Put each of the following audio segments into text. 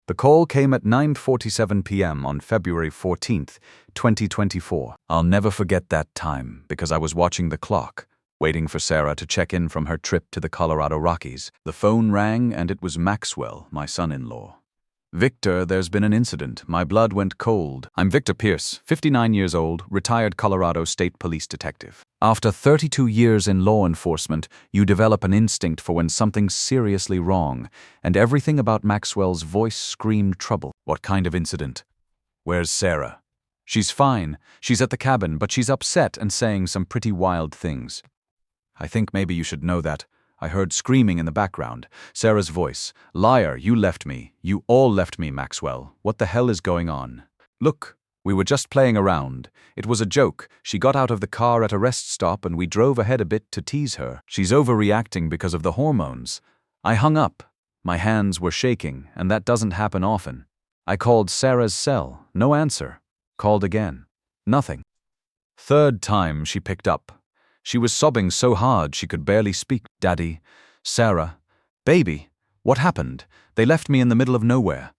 The call came at 9:47 p.m. on February 14th, 2024. I'll never forget that time because I was watching the clock, waiting for Sarah to check in from her trip to the Colorado Rockies. The phone rang and it was Maxwell, my son-in-law. "Victor, there's been an incident. My blood went cold. I'm Victor Pierce, 59 years old, retired Colorado State Police detective. After 32 years in law enforcement, you develop an instinct for when something's seriously wrong, and everything about Maxwell's voice screamed trouble. What kind of incident? Where's Sarah? She's fine. She's at the cabin, but she's upset and saying some pretty wild things. I think maybe you should know that. I heard screaming in the background. Sarah's voice. Liar, you left me. You all left me, Maxwell. What the hell is going on? Look, we were just playing around. It was a joke. She got out of the car at a rest stop and we drove ahead a bit to tease her. She's overreacting because of the hormones. I hung up. My hands were shaking, and that doesn't happen often. I called Sarah's cell. No answer. Called again. Nothing. Third time she picked up. She was sobbing so hard she could barely speak. Daddy, Sarah, baby, what happened? They left me in the middle of nowhere.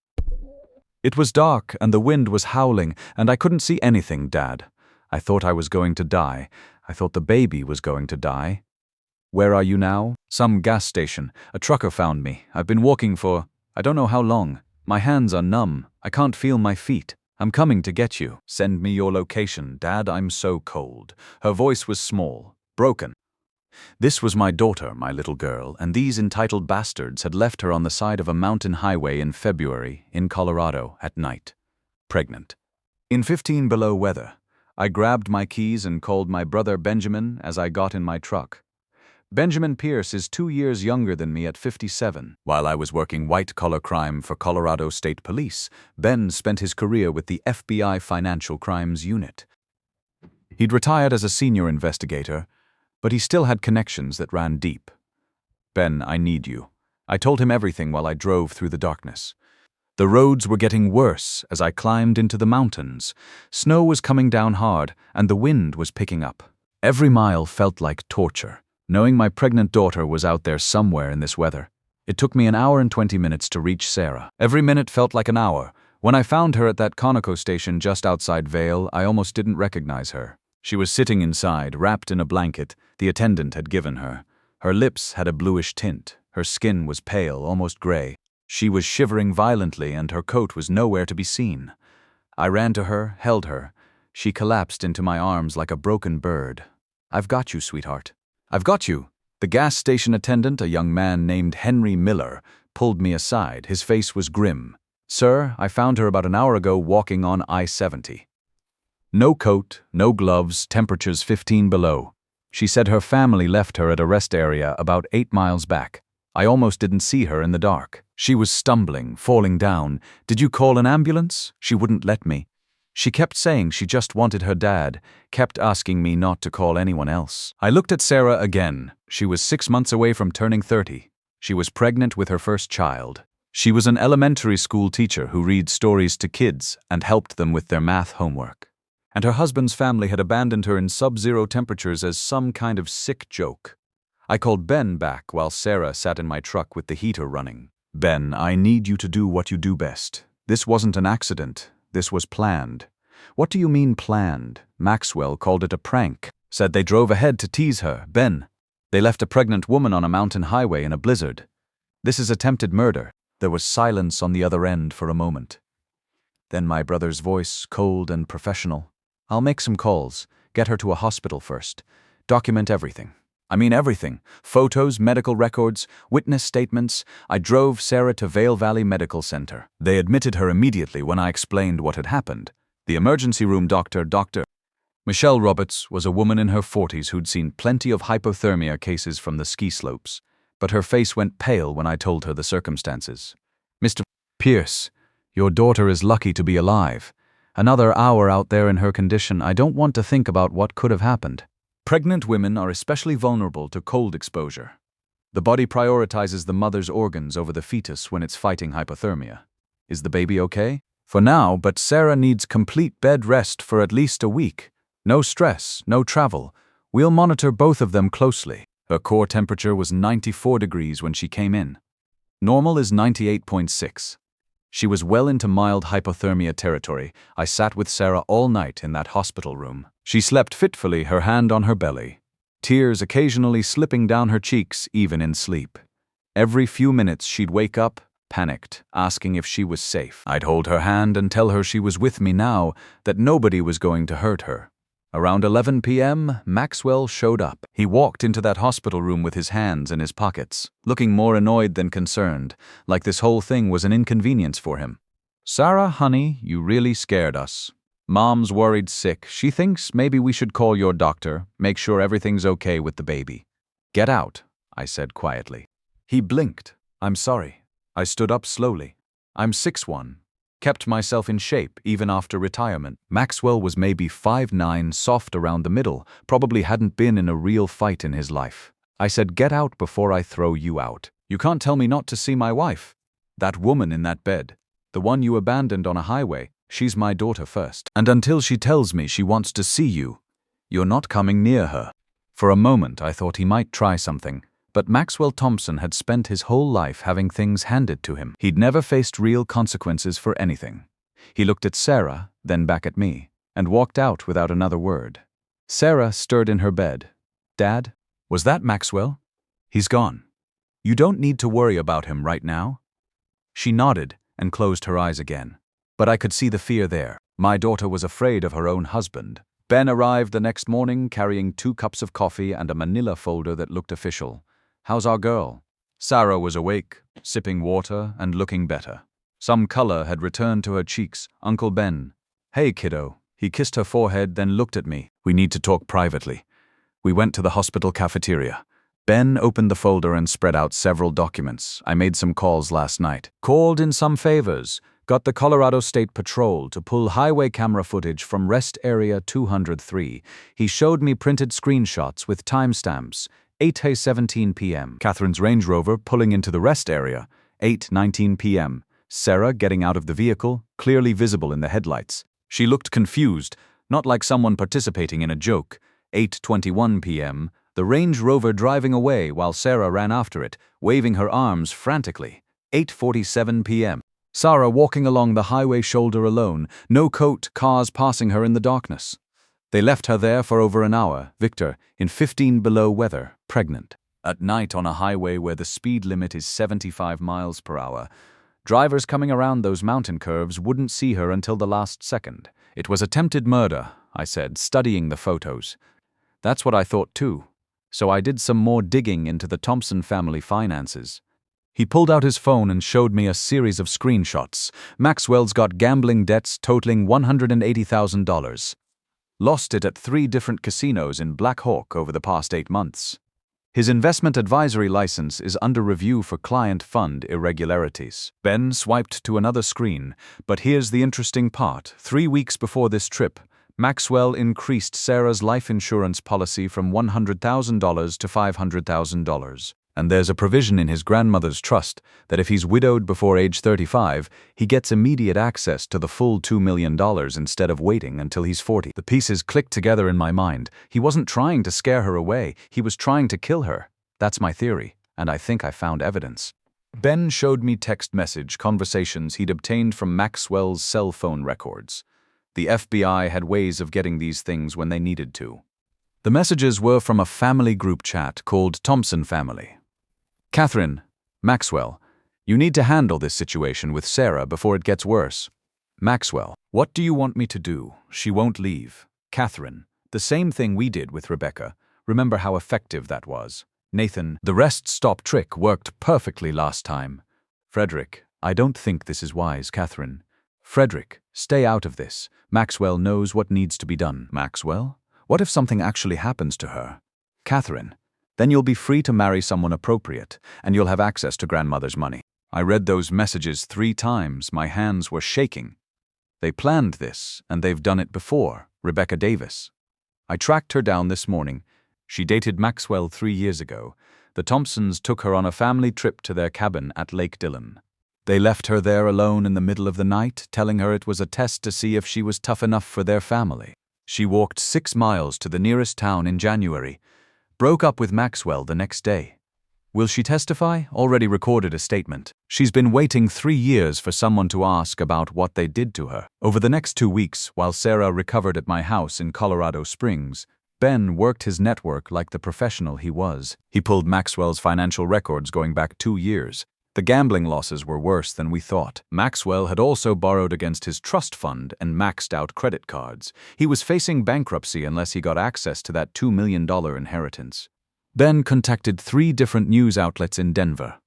It was dark and the wind was howling and I couldn't see anything, Dad. I thought I was going to die. I thought the baby was going to die. Where are you now? Some gas station. A trucker found me. I've been walking for, I don't know how long. My hands are numb. I can't feel my feet. I'm coming to get you. Send me your location, Dad, I'm so cold. Her voice was small. Broken. This was my daughter, my little girl, and these entitled bastards had left her on the side of a mountain highway in February, in Colorado, at night. Pregnant. In 15 below weather, I grabbed my keys and called my brother Benjamin as I got in my truck. Benjamin Pierce is 2 years younger than me at 57. While I was working white-collar crime for Colorado State Police, Ben spent his career with the FBI Financial Crimes Unit. He'd retired as a senior investigator, but he still had connections that ran deep. Ben, I need you. I told him everything while I drove through the darkness. The roads were getting worse as I climbed into the mountains. Snow was coming down hard, and the wind was picking up. Every mile felt like torture, knowing my pregnant daughter was out there somewhere in this weather. It took me an hour and 20 minutes to reach Sarah. Every minute felt like an hour. When I found her at that Conoco station just outside Vail, I almost didn't recognize her. She was sitting inside, wrapped in a blanket the attendant had given her. Her lips had a bluish tint. Her skin was pale, almost gray. She was shivering violently and her coat was nowhere to be seen. I ran to her, held her. She collapsed into my arms like a broken bird. I've got you, sweetheart. I've got you. The gas station attendant, a young man named Henry Miller, pulled me aside. His face was grim. Sir, I found her about an hour ago walking on I-70. No coat, no gloves, temperatures 15 below. She said her family left her at a rest area about 8 miles back. I almost didn't see her in the dark. She was stumbling, falling down. Did you call an ambulance? She wouldn't let me. She kept saying she just wanted her dad, kept asking me not to call anyone else. I looked at Sarah again. She was 6 months away from turning 30. She was pregnant with her first child. She was an elementary school teacher who read stories to kids and helped them with their math homework. And her husband's family had abandoned her in sub-zero temperatures as some kind of sick joke. I called Ben back while Sarah sat in my truck with the heater running. Ben, I need you to do what you do best. This wasn't an accident. This was planned. What do you mean planned? Maxwell called it a prank. Said they drove ahead to tease her. Ben, they left a pregnant woman on a mountain highway in a blizzard. This is attempted murder. There was silence on the other end for a moment. Then my brother's voice, cold and professional. I'll make some calls. Get her to a hospital first. Document everything. I mean everything. Photos, medical records, witness statements. I drove Sarah to Vail Valley Medical Center. They admitted her immediately when I explained what had happened. The emergency room doctor, Dr. Michelle Roberts, was a woman in her 40s who'd seen plenty of hypothermia cases from the ski slopes, but her face went pale when I told her the circumstances. Mr. Pierce, your daughter is lucky to be alive. Another hour out there in her condition, I don't want to think about what could have happened. Pregnant women are especially vulnerable to cold exposure. The body prioritizes the mother's organs over the fetus when it's fighting hypothermia. Is the baby okay? For now, but Sarah needs complete bed rest for at least a week. No stress, no travel. We'll monitor both of them closely. Her core temperature was 94 degrees when she came in. Normal is 98.6. She was well into mild hypothermia territory. I sat with Sarah all night in that hospital room. She slept fitfully, her hand on her belly, tears occasionally slipping down her cheeks even in sleep. Every few minutes she'd wake up, panicked, asking if she was safe. I'd hold her hand and tell her she was with me now, that nobody was going to hurt her. Around 11 p.m., Maxwell showed up. He walked into that hospital room with his hands in his pockets, looking more annoyed than concerned, like this whole thing was an inconvenience for him. "Sarah, honey, you really scared us. Mom's worried sick. She thinks maybe we should call your doctor, make sure everything's okay with the baby." "Get out," I said quietly. He blinked. "I'm sorry." I stood up slowly. "I'm 6'1". Kept myself in shape even after retirement. Maxwell was maybe 5'9", soft around the middle, probably hadn't been in a real fight in his life. I said, "Get out before I throw you out. You can't tell me not to see my wife. That woman in that bed, the one you abandoned on a highway, she's my daughter first. And until she tells me she wants to see you, you're not coming near her." For a moment I thought he might try something. But Maxwell Thompson had spent his whole life having things handed to him. He'd never faced real consequences for anything. He looked at Sarah, then back at me, and walked out without another word. Sarah stirred in her bed. "Dad, was that Maxwell? He's gone. You don't need to worry about him right now?" She nodded and closed her eyes again. But I could see the fear there. My daughter was afraid of her own husband. Ben arrived the next morning carrying 2 cups of coffee and a manila folder that looked official. "How's our girl?" Sarah was awake, sipping water and looking better. Some color had returned to her cheeks. "Uncle Ben." "Hey, kiddo." He kissed her forehead, then looked at me. "We need to talk privately." We went to the hospital cafeteria. Ben opened the folder and spread out several documents. "I made some calls last night. Called in some favors. Got the Colorado State Patrol to pull highway camera footage from Rest Area 203. He showed me printed screenshots with timestamps. 8:17 p.m. Catherine's Range Rover pulling into the rest area. 8:19 p.m. Sarah getting out of the vehicle, clearly visible in the headlights. She looked confused, not like someone participating in a joke. 8:21 p.m. The Range Rover driving away while Sarah ran after it, waving her arms frantically. 8:47 p.m. Sarah walking along the highway shoulder alone, no coat, cars passing her in the darkness. They left her there for over an hour, Victor, in 15 below weather, pregnant. At night on a highway where the speed limit is 75 miles per hour. Drivers coming around those mountain curves wouldn't see her until the last second. It was attempted murder, I said, studying the photos. That's what I thought too. So I did some more digging into the Thompson family finances. He pulled out his phone and showed me a series of screenshots. Maxwell's got gambling debts totaling $180,000. Lost it at 3 different casinos in Black Hawk over the past 8 months. His investment advisory license is under review for client fund irregularities. Ben swiped to another screen, but here's the interesting part. 3 weeks before this trip, Maxwell increased Sarah's life insurance policy from $100,000 to $500,000. And there's a provision in his grandmother's trust that if he's widowed before age 35, he gets immediate access to the full $2 million instead of waiting until he's 40. The pieces clicked together in my mind. He wasn't trying to scare her away, he was trying to kill her. That's my theory, and I think I found evidence. Ben showed me text message conversations he'd obtained from Maxwell's cell phone records. The FBI had ways of getting these things when they needed to. The messages were from a family group chat called Thompson Family. "Catherine, Maxwell, you need to handle this situation with Sarah before it gets worse." Maxwell, "What do you want me to do? She won't leave." Catherine, "The same thing we did with Rebecca. Remember how effective that was." Nathan, "The rest stop trick worked perfectly last time." Frederick, "I don't think this is wise, Catherine." Frederick, "Stay out of this. Maxwell knows what needs to be done." Maxwell, "What if something actually happens to her?" Catherine, "Then you'll be free to marry someone appropriate, and you'll have access to grandmother's money." I read those messages 3 times. My hands were shaking. They planned this, and they've done it before. Rebecca Davis. I tracked her down this morning. She dated Maxwell 3 years ago. The Thompsons took her on a family trip to their cabin at Lake Dillon. They left her there alone in the middle of the night, telling her it was a test to see if she was tough enough for their family. She walked 6 miles to the nearest town in January. Broke up with Maxwell the next day. Will she testify? Already recorded a statement. She's been waiting 3 years for someone to ask about what they did to her. Over the next 2 weeks, while Sarah recovered at my house in Colorado Springs, Ben worked his network like the professional he was. He pulled Maxwell's financial records going back 2 years. The gambling losses were worse than we thought. Maxwell had also borrowed against his trust fund and maxed out credit cards. He was facing bankruptcy unless he got access to that $2 million inheritance. Ben contacted 3 different news outlets in Denver.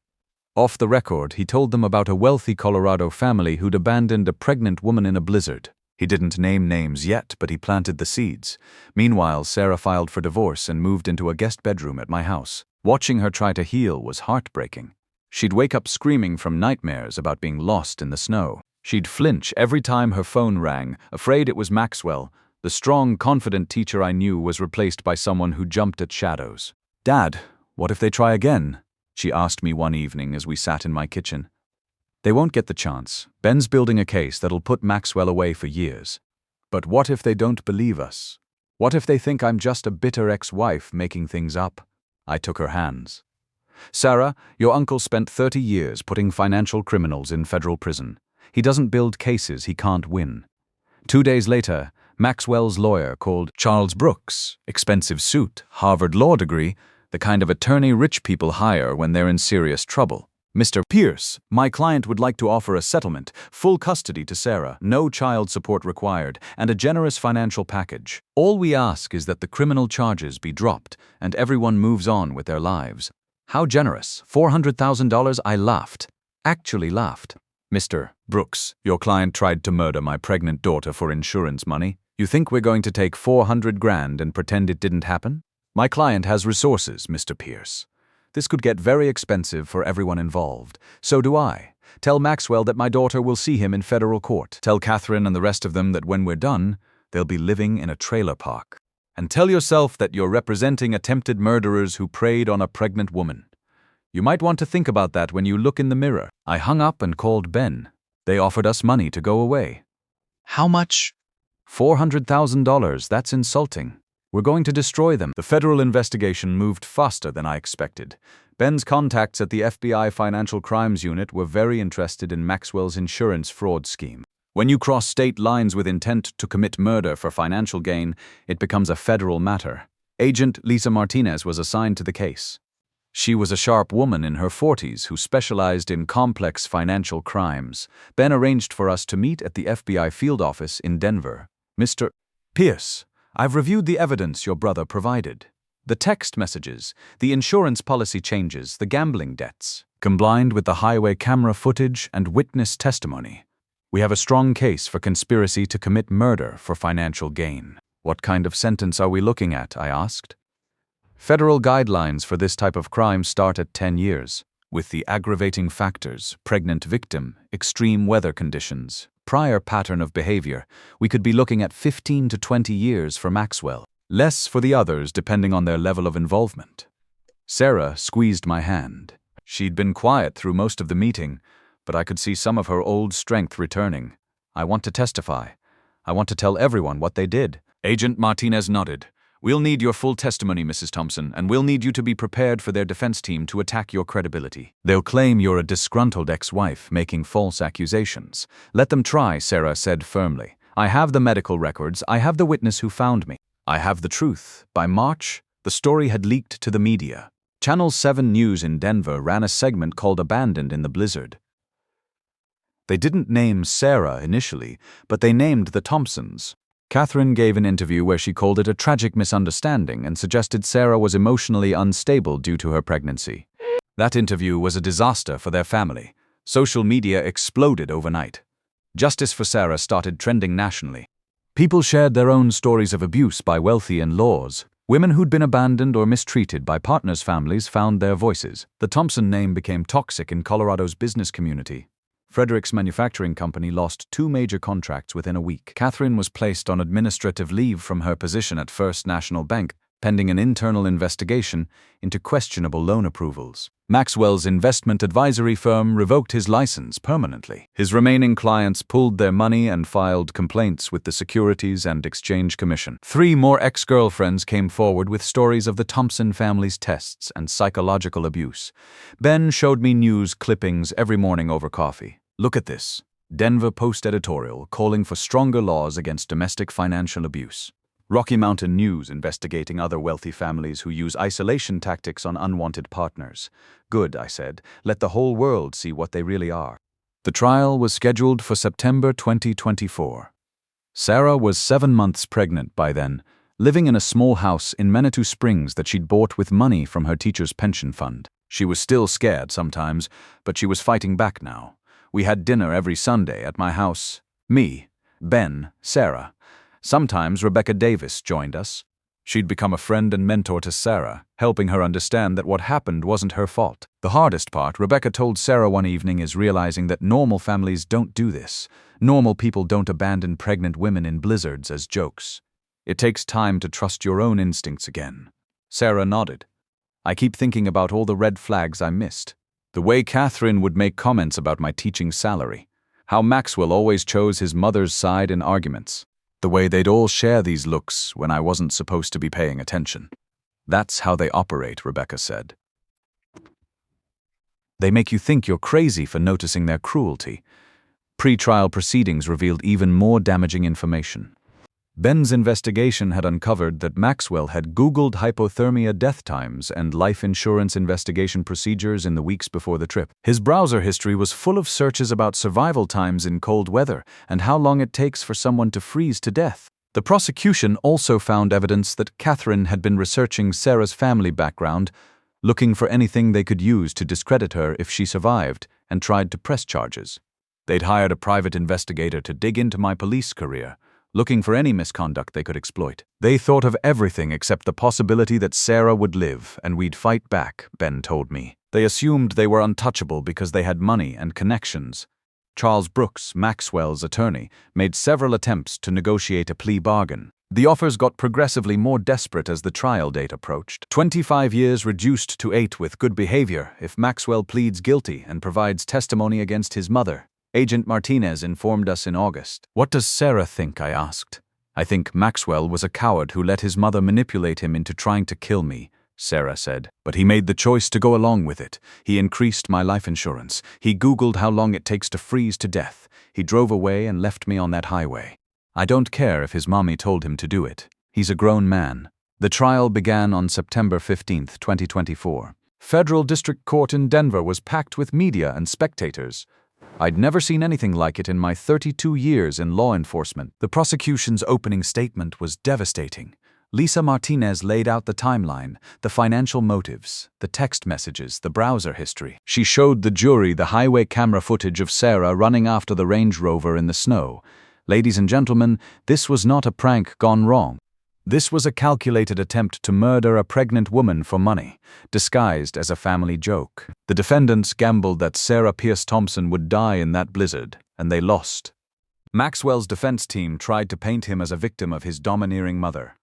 Off the record, he told them about a wealthy Colorado family who'd abandoned a pregnant woman in a blizzard. He didn't name names yet, but he planted the seeds. Meanwhile, Sarah filed for divorce and moved into a guest bedroom at my house. Watching her try to heal was heartbreaking. She'd wake up screaming from nightmares about being lost in the snow. She'd flinch every time her phone rang, afraid it was Maxwell. The strong, confident teacher I knew was replaced by someone who jumped at shadows. "Dad, what if they try again?" she asked me one evening as we sat in my kitchen. "They won't get the chance. Ben's building a case that'll put Maxwell away for years. But what if they don't believe us? What if they think I'm just a bitter ex-wife making things up?" I took her hands. "Sarah, your uncle spent 30 years putting financial criminals in federal prison. He doesn't build cases he can't win." 2 days later, Maxwell's lawyer called Charles Brooks, expensive suit, Harvard law degree, the kind of attorney rich people hire when they're in serious trouble. "Mr. Pierce, my client would like to offer a settlement, full custody to Sarah, no child support required, and a generous financial package. All we ask is that the criminal charges be dropped and everyone moves on with their lives." How generous? $400,000? I laughed. Actually laughed. "Mr. Brooks, your client tried to murder my pregnant daughter for insurance money. You think we're going to take 400 grand and pretend it didn't happen? My client has resources, Mr. Pierce. This could get very expensive for everyone involved. So do I. Tell Maxwell that my daughter will see him in federal court. Tell Catherine and the rest of them that when we're done, they'll be living in a trailer park. And tell yourself that you're representing attempted murderers who preyed on a pregnant woman. You might want to think about that when you look in the mirror." I hung up and called Ben. They offered us money to go away. "How much?" $400,000, that's insulting. We're going to destroy them." The federal investigation moved faster than I expected. Ben's contacts at the FBI Financial Crimes Unit were very interested in Maxwell's insurance fraud scheme. When you cross state lines with intent to commit murder for financial gain, it becomes a federal matter. Agent Lisa Martinez was assigned to the case. She was a sharp woman in her 40s who specialized in complex financial crimes. Ben arranged for us to meet at the FBI field office in Denver. "Mr. Pierce, I've reviewed the evidence your brother provided. The text messages, the insurance policy changes, the gambling debts, combined with the highway camera footage and witness testimony. We have a strong case for conspiracy to commit murder for financial gain." "What kind of sentence are we looking at?" I asked. "Federal guidelines for this type of crime start at 10 years. With the aggravating factors, pregnant victim, extreme weather conditions, prior pattern of behavior, we could be looking at 15 to 20 years for Maxwell. Less for the others depending on their level of involvement." Sarah squeezed my hand. She'd been quiet through most of the meeting, but I could see some of her old strength returning. "I want to testify. I want to tell everyone what they did." Agent Martinez nodded. "We'll need your full testimony, Mrs. Thompson, and we'll need you to be prepared for their defense team to attack your credibility. They'll claim you're a disgruntled ex-wife making false accusations. Let them try," Sarah said firmly. "I have the medical records. I have the witness who found me. I have the truth." By March, the story had leaked to the media. Channel 7 News in Denver ran a segment called "Abandoned in the Blizzard." They didn't name Sarah initially, but they named the Thompsons. Catherine gave an interview where she called it a tragic misunderstanding and suggested Sarah was emotionally unstable due to her pregnancy. That interview was a disaster for their family. Social media exploded overnight. Justice for Sarah started trending nationally. People shared their own stories of abuse by wealthy in-laws. Women who'd been abandoned or mistreated by partners' families found their voices. The Thompson name became toxic in Colorado's business community. Frederick's manufacturing company lost 2 major contracts within a week. Catherine was placed on administrative leave from her position at First National Bank. pending an internal investigation into questionable loan approvals. Maxwell's investment advisory firm revoked his license permanently. His remaining clients pulled their money and filed complaints with the Securities and Exchange Commission. 3 more ex-girlfriends came forward with stories of the Thompson family's tests and psychological abuse. Ben showed me news clippings every morning over coffee. Look at this. Denver Post editorial calling for stronger laws against domestic financial abuse. Rocky Mountain News investigating other wealthy families who use isolation tactics on unwanted partners. Good, I said. Let the whole world see what they really are. The trial was scheduled for September 2024. Sarah was 7 months pregnant by then, living in a small house in Manitou Springs that she'd bought with money from her teacher's pension fund. She was still scared sometimes, but she was fighting back now. We had dinner every Sunday at my house. Me, Ben, Sarah. Sometimes Rebecca Davis joined us. She'd become a friend and mentor to Sarah, helping her understand that what happened wasn't her fault. The hardest part, Rebecca told Sarah one evening, is realizing that normal families don't do this. Normal people don't abandon pregnant women in blizzards as jokes. It takes time to trust your own instincts again. Sarah nodded. I keep thinking about all the red flags I missed. The way Catherine would make comments about my teaching salary. How Maxwell always chose his mother's side in arguments. The way they'd all share these looks when I wasn't supposed to be paying attention. That's how they operate, Rebecca said. They make you think you're crazy for noticing their cruelty. Pre-trial proceedings revealed even more damaging information. Ben's investigation had uncovered that Maxwell had Googled hypothermia death times and life insurance investigation procedures in the weeks before the trip. His browser history was full of searches about survival times in cold weather and how long it takes for someone to freeze to death. The prosecution also found evidence that Catherine had been researching Sarah's family background, looking for anything they could use to discredit her if she survived, and tried to press charges. They'd hired a private investigator to dig into my police career, looking for any misconduct they could exploit. They thought of everything except the possibility that Sarah would live and we'd fight back, Ben told me. They assumed they were untouchable because they had money and connections. Charles Brooks, Maxwell's attorney, made several attempts to negotiate a plea bargain. The offers got progressively more desperate as the trial date approached. 25 years reduced to 8 with good behavior if Maxwell pleads guilty and provides testimony against his mother. Agent Martinez informed us in August. What does Sarah think? I asked. I think Maxwell was a coward who let his mother manipulate him into trying to kill me, Sarah said. But he made the choice to go along with it. He increased my life insurance. He Googled how long it takes to freeze to death. He drove away and left me on that highway. I don't care if his mommy told him to do it. He's a grown man. The trial began on September 15, 2024. Federal District Court in Denver was packed with media and spectators. I'd never seen anything like it in my 32 years in law enforcement. The prosecution's opening statement was devastating. Lisa Martinez laid out the timeline, the financial motives, the text messages, the browser history. She showed the jury the highway camera footage of Sarah running after the Range Rover in the snow. Ladies and gentlemen, this was not a prank gone wrong. This was a calculated attempt to murder a pregnant woman for money, disguised as a family joke. The defendants gambled that Sarah Pierce Thompson would die in that blizzard, and they lost. Maxwell's defense team tried to paint him as a victim of his domineering mother.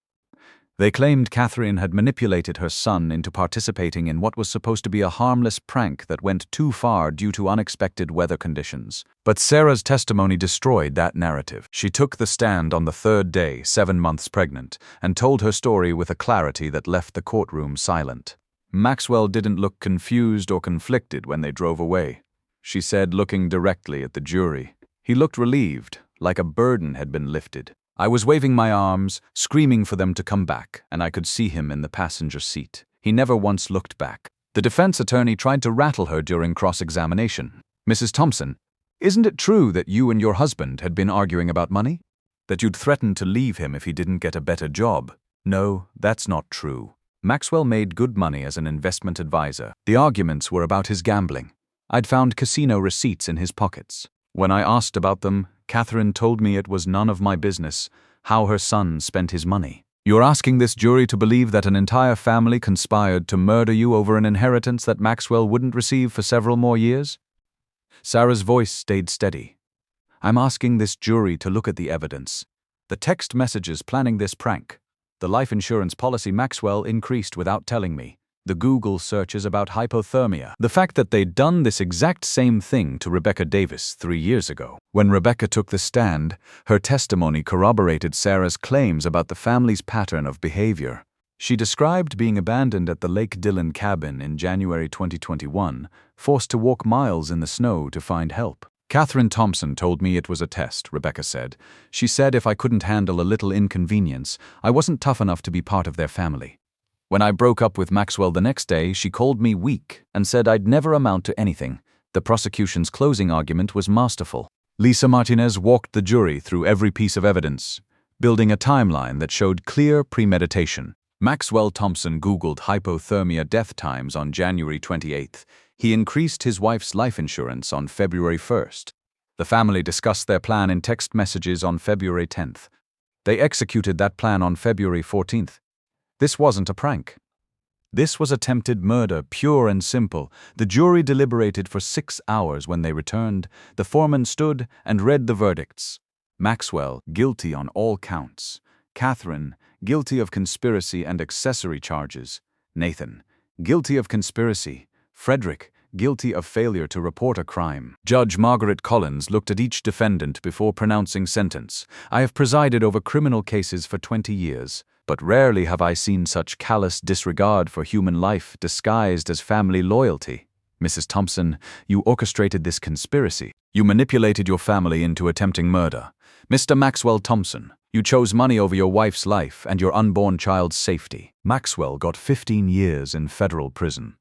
They claimed Catherine had manipulated her son into participating in what was supposed to be a harmless prank that went too far due to unexpected weather conditions. But Sarah's testimony destroyed that narrative. She took the stand on the 3rd day, 7 months pregnant, and told her story with a clarity that left the courtroom silent. Maxwell didn't look confused or conflicted when they drove away, she said, looking directly at the jury. He looked relieved, like a burden had been lifted. I was waving my arms, screaming for them to come back, and I could see him in the passenger seat. He never once looked back. The defense attorney tried to rattle her during cross-examination. Mrs. Thompson, isn't it true that you and your husband had been arguing about money? That you'd threatened to leave him if he didn't get a better job? No, that's not true. Maxwell made good money as an investment advisor. The arguments were about his gambling. I'd found casino receipts in his pockets. When I asked about them, Catherine told me it was none of my business how her son spent his money. You're asking this jury to believe that an entire family conspired to murder you over an inheritance that Maxwell wouldn't receive for several more years? Sarah's voice stayed steady. I'm asking this jury to look at the evidence. The text messages planning this prank. The life insurance policy Maxwell increased without telling me. The Google searches about hypothermia. The fact that they'd done this exact same thing to Rebecca Davis 3 years ago. When Rebecca took the stand, her testimony corroborated Sarah's claims about the family's pattern of behavior. She described being abandoned at the Lake Dillon cabin in January 2021, forced to walk miles in the snow to find help. Catherine Thompson told me it was a test, Rebecca said. She said if I couldn't handle a little inconvenience, I wasn't tough enough to be part of their family. When I broke up with Maxwell the next day, she called me weak and said I'd never amount to anything. The prosecution's closing argument was masterful. Lisa Martinez walked the jury through every piece of evidence, building a timeline that showed clear premeditation. Maxwell Thompson Googled hypothermia death times on January 28th. He increased his wife's life insurance on February 1st. The family discussed their plan in text messages on February 10th. They executed that plan on February 14th. This wasn't a prank. This was attempted murder, pure and simple. The jury deliberated for 6 hours. When they returned, the foreman stood and read the verdicts. Maxwell, guilty on all counts. Catherine, guilty of conspiracy and accessory charges. Nathan, guilty of conspiracy. Frederick, guilty of failure to report a crime. Judge Margaret Collins looked at each defendant before pronouncing sentence. I have presided over criminal cases for 20 years. But rarely have I seen such callous disregard for human life disguised as family loyalty. Mrs. Thompson, you orchestrated this conspiracy. You manipulated your family into attempting murder. Mr. Maxwell Thompson, you chose money over your wife's life and your unborn child's safety. Maxwell got 15 years in federal prison.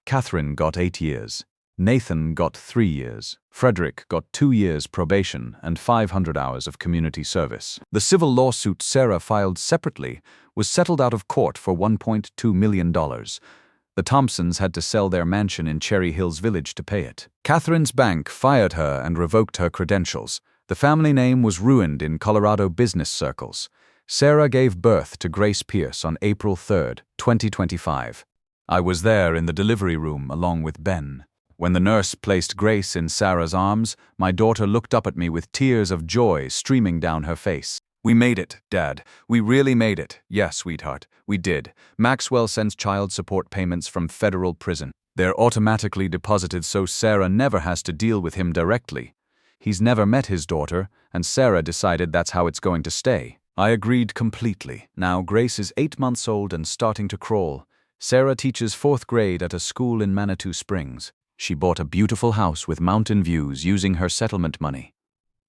Catherine got 8 years. Nathan got 3 years. Frederick got 2 years probation and 500 hours of community service. The civil lawsuit Sarah filed separately was settled out of court for $1.2 million. The Thompsons had to sell their mansion in Cherry Hills Village to pay it. Catherine's bank fired her and revoked her credentials. The family name was ruined in Colorado business circles. Sarah gave birth to Grace Pierce on April 3, 2025. I was there in the delivery room along with Ben. When the nurse placed Grace in Sarah's arms, my daughter looked up at me with tears of joy streaming down her face. We made it, Dad. We really made it. Yes, sweetheart, we did. Maxwell sends child support payments from federal prison. They're automatically deposited so Sarah never has to deal with him directly. He's never met his daughter, and Sarah decided that's how it's going to stay. I agreed completely. Now Grace is 8 months old and starting to crawl. Sarah teaches 4th grade at a school in Manitou Springs. She bought a beautiful house with mountain views using her settlement money.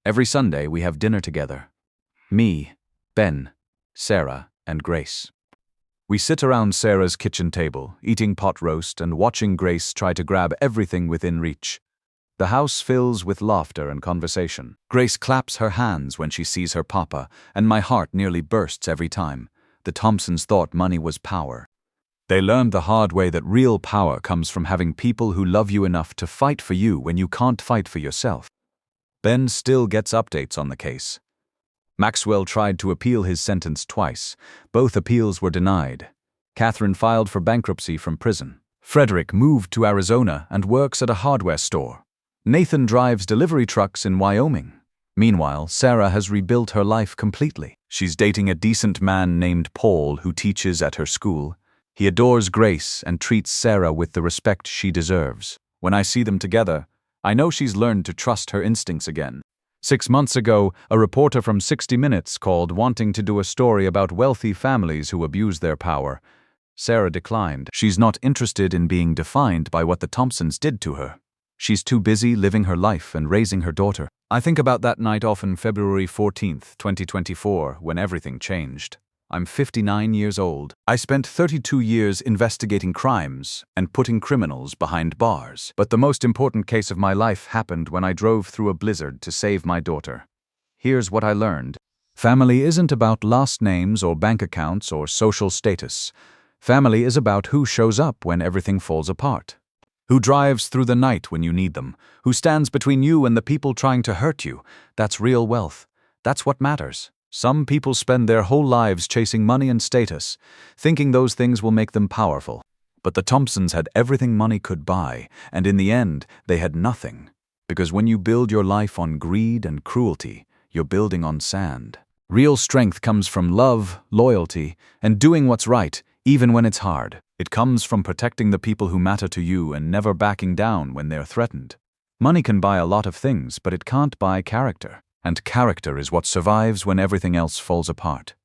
Every Sunday we have dinner together. Me, Ben, Sarah, and Grace. We sit around Sarah's kitchen table, eating pot roast and watching Grace try to grab everything within reach. The house fills with laughter and conversation. Grace claps her hands when she sees her papa, and my heart nearly bursts every time. The Thompsons thought money was power. They learned the hard way that real power comes from having people who love you enough to fight for you when you can't fight for yourself. Ben still gets updates on the case. Maxwell tried to appeal his sentence twice. Both appeals were denied. Catherine filed for bankruptcy from prison. Frederick moved to Arizona and works at a hardware store. Nathan drives delivery trucks in Wyoming. Meanwhile, Sarah has rebuilt her life completely. She's dating a decent man named Paul who teaches at her school. He adores Grace and treats Sarah with the respect she deserves. When I see them together, I know she's learned to trust her instincts again. 6 months ago, a reporter from 60 Minutes called wanting to do a story about wealthy families who abuse their power. Sarah declined. She's not interested in being defined by what the Thompsons did to her. She's too busy living her life and raising her daughter. I think about that night off on February 14th, 2024, when everything changed. I'm 59 years old. I spent 32 years investigating crimes and putting criminals behind bars. But the most important case of my life happened when I drove through a blizzard to save my daughter. Here's what I learned. Family isn't about last names or bank accounts or social status. Family is about who shows up when everything falls apart. Who drives through the night when you need them. Who stands between you and the people trying to hurt you. That's real wealth. That's what matters. Some people spend their whole lives chasing money and status, thinking those things will make them powerful. But the Thompsons had everything money could buy, and in the end, they had nothing. Because when you build your life on greed and cruelty, you're building on sand. Real strength comes from love, loyalty, and doing what's right, even when it's hard. It comes from protecting the people who matter to you and never backing down when they're threatened. Money can buy a lot of things, but it can't buy character. And character is what survives when everything else falls apart.